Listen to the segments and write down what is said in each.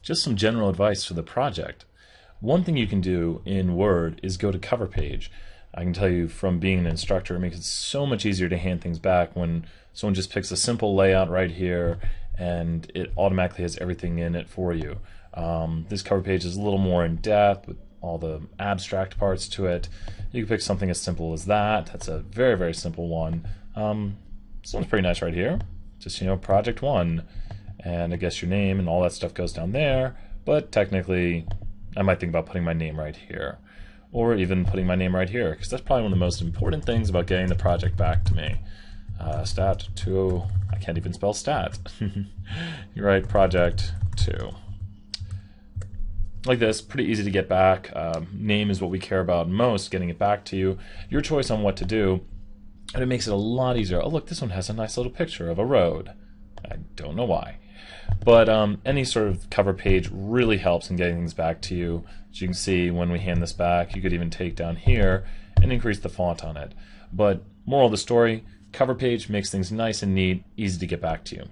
just some general advice for the project. One thing you can do in Word is go to cover page. I can tell you from being an instructor, it makes it so much easier to hand things back when someone just picks a simple layout right here and it automatically has everything in it for you. This cover page is a little more in depth with all the abstract parts to it. You can pick something as simple as that. That's a very, very simple one. This one's pretty nice right here. Just, project 1. And I guess your name and all that stuff goes down there. But technically, I might think about putting my name right here. Or even putting my name right here, because that's probably one of the most important things about getting the project back to me. Stat 2, I can't even spell stat. You're right, project 2. Like this, pretty easy to get back. Name is what we care about most, getting it back to you. Your choice on what to do, and it makes it a lot easier. Oh look, this one has a nice little picture of a road. I don't know why. But any sort of cover page really helps in getting things back to you. As you can see, when we hand this back, you could even take down here and increase the font on it. But moral of the story, cover page makes things nice and neat, easy to get back to you.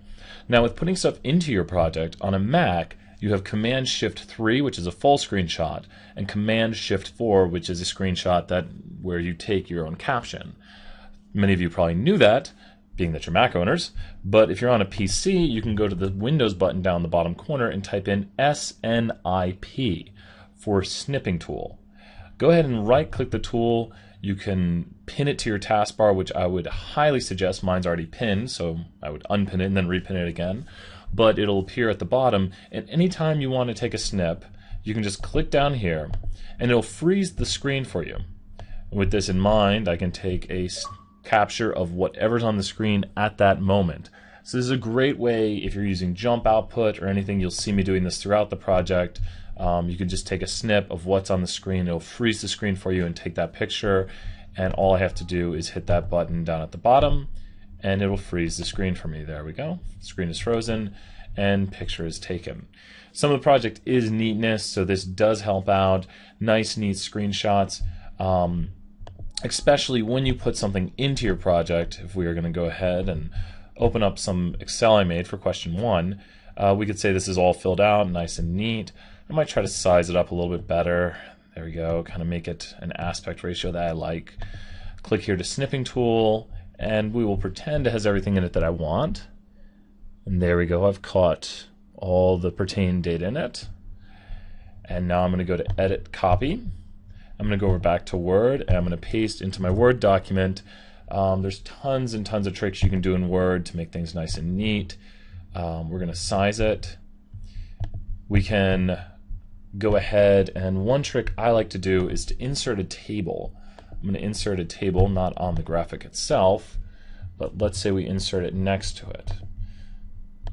Now with putting stuff into your project on a Mac, you have Command-Shift-3, which is a full screenshot, and Command-Shift-4, which is a screenshot where you take your own caption. Many of you probably knew that, being that you're Mac owners, but if you're on a PC, you can go to the Windows button down the bottom corner and type in SNIP for snipping tool. Go ahead and right-click the tool. You can pin it to your taskbar, which I would highly suggest. Mine's already pinned, so I would unpin it and then repin it again. But it'll appear at the bottom, and anytime you want to take a snip, you can just click down here, and it'll freeze the screen for you. With this in mind, I can take a capture of whatever's on the screen at that moment. So this is a great way if you're using jump output or anything. You'll see me doing this throughout the project. You can just take a snip of what's on the screen. It'll freeze the screen for you and take that picture, and all I have to do is hit that button down at the bottom and it'll freeze the screen for me. There we go. The screen is frozen and picture is taken. Some of the project is Neatness, so this does help out. Nice, neat screenshots. Especially when you put something into your project. If we are going to go ahead and open up some Excel I made for question 1, we could say this is all filled out, nice and neat. I might try to size it up a little bit better. There we go, kind of make it an aspect ratio that I like. Click here to snipping tool, and we will pretend it has everything in it that I want. And there we go, I've caught all the pertain data in it. And now I'm going to go to edit copy. I'm going to go over back to Word, and I'm going to paste into my Word document. There's tons and tons of tricks you can do in Word to make things nice and neat. We're going to size it. We can go ahead, and one trick I like to do is to insert a table. I'm going to insert a table not on the graphic itself, but let's say we insert it next to it.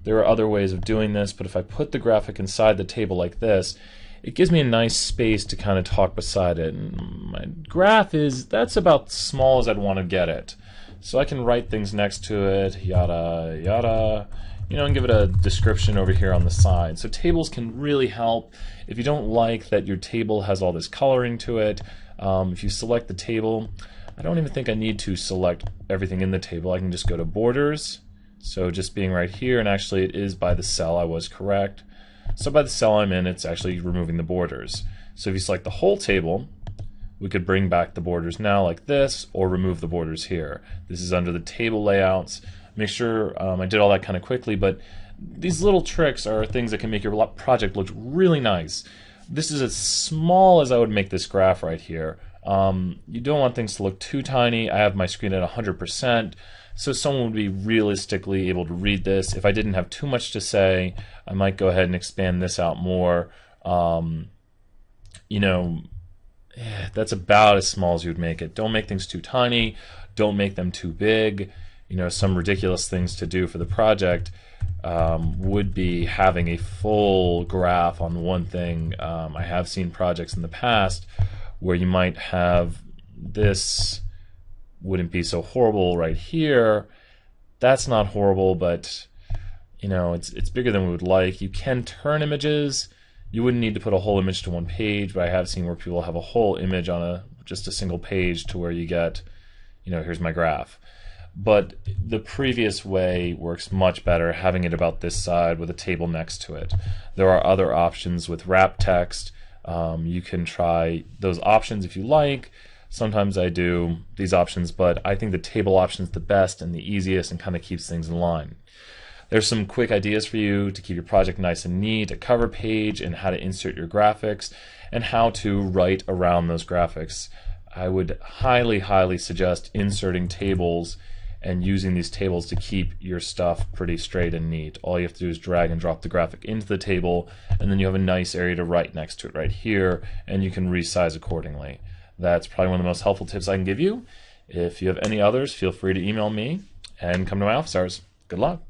There are other ways of doing this, but if I put the graphic inside the table like this, it gives me a nice space to kind of talk beside it. And my graph that's about small as I'd want to get it. So I can write things next to it, yada, yada, and give it a description over here on the side. So tables can really help. If you don't like that your table has all this coloring to it, if you select the table, I don't even think I need to select everything in the table. I can just go to borders. So just being right here, and actually it is by the cell, I was correct. So by the cell I'm in, it's actually removing the borders. So if you select the whole table, we could bring back the borders now like this, or remove the borders here. This is under the table layouts. Make sure I did all that kind of quickly, but these little tricks are things that can make your project look really nice. This is as small as I would make this graph right here. You don't want things to look too tiny. I have my screen at 100%. So someone would be realistically able to read this. If I didn't have too much to say, I might go ahead and expand this out more. That's about as small as you would make it. Don't make things too tiny. Don't make them too big. Some ridiculous things to do for the project would be having a full graph on one thing. I have seen projects in the past where you might have this wouldn't be so horrible right here. That's not horrible, but it's bigger than we would like. You can turn images. You wouldn't need to put a whole image to one page, but I have seen where people have a whole image on just a single page to where you get, here's my graph. but the previous way works much better, having it about this side with a table next to it. There are other options with wrap text. You can try those options if you like. Sometimes I do these options, but I think the table option is the best and the easiest and kind of keeps things in line. There's some quick ideas for you to keep your project nice and neat, a cover page and how to insert your graphics, and how to write around those graphics. I would highly suggest inserting tables and using these tables to keep your stuff pretty straight and neat. All you have to do is drag and drop the graphic into the table, and then you have a nice area to write next to it right here, and you can resize accordingly. That's probably one of the most helpful tips I can give you. If you have any others, feel free to email me and come to my office hours. Good luck.